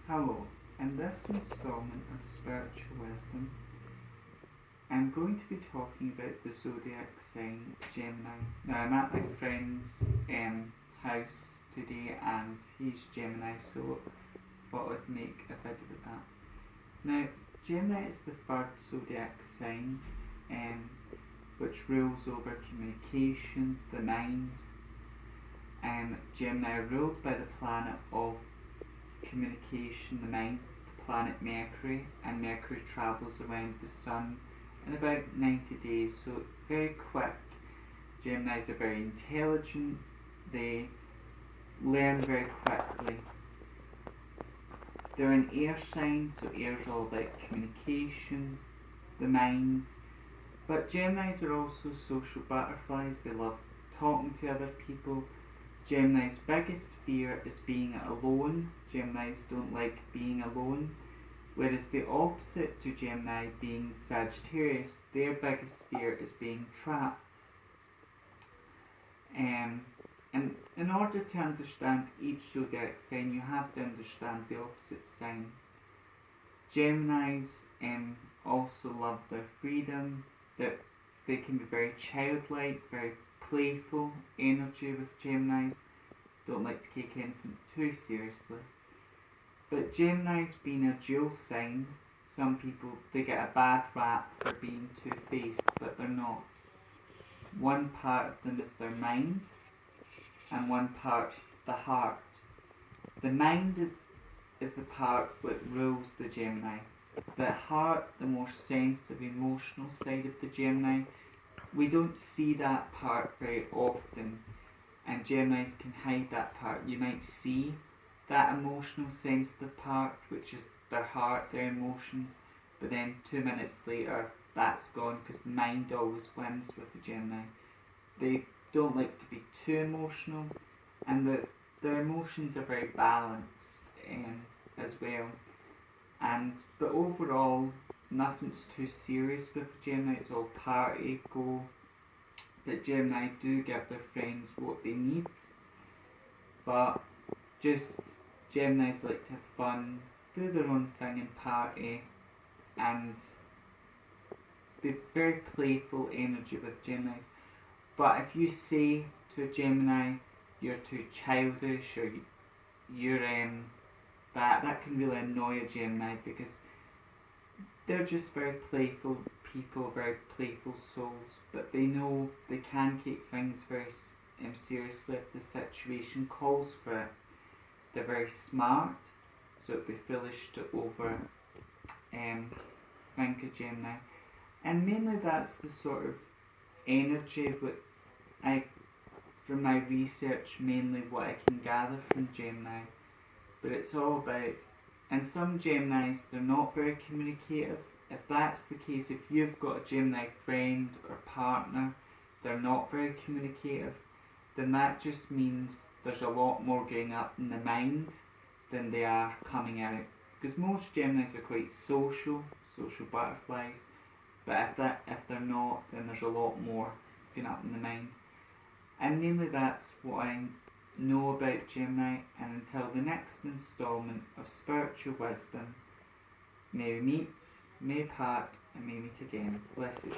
Hello, in this instalment of Spiritual Wisdom, I'm going to be talking about the zodiac sign Gemini. Now, I'm at my friend's house today and he's Gemini, so I thought I'd make a video about that. Now, Gemini is the third zodiac sign which rules over communication, the mind. Gemini are ruled by the planet of communication, the mind, the planet Mercury, and Mercury travels around the Sun in about 90 days, so very quick. Geminis are very intelligent, they learn very quickly. They're an air sign, so air is all about communication, the mind. But Geminis are also social butterflies, they love talking to other people. Gemini's biggest fear is being alone. Geminis don't like being alone. Whereas the opposite to Gemini, being Sagittarius, their biggest fear is being trapped. And in order to understand each zodiac sign, you have to understand the opposite sign. Geminis also love their freedom, that they can be very childlike, very playful energy with Geminis, don't like to take anything too seriously. But Geminis being a dual sign, some people, they get a bad rap for being two-faced, but they're not. One part of them is their mind, and one part's the heart. The mind is the part that rules the Gemini. The heart, the more sensitive, emotional side of the Gemini, we don't see that part very often, and Geminis can hide that part. You might see that emotional, sensitive part, which is their heart, their emotions, but then 2 minutes later, that's gone, because the mind always wins with the Gemini. They don't like to be too emotional, and their emotions are very balanced as well. But overall, nothing's too serious with Gemini, it's all party, go. But Gemini do give their friends what they need. But just Geminis like to have fun, do their own thing and party, and be very playful energy with Geminis. But if you say to a Gemini, you're too childish, or you're that can really annoy a Gemini, because they're just very playful people, very playful souls, but they know they can take things very seriously if the situation calls for it. They're very smart, so it'd be foolish to think of Gemini. And mainly that's the sort of energy from my research, mainly what I can gather from Gemini. But it's all about, and some Geminis, they're not very communicative. If that's the case, if you've got a Gemini friend or partner, they're not very communicative, then that just means there's a lot more going up in the mind than they are coming out. Because most Geminis are quite social butterflies, but if they're not, then there's a lot more going up in the mind. And mainly that's what I know about Gemini, and until the next instalment of Spiritual Wisdom, may we meet, may part, and may meet again. Bless you.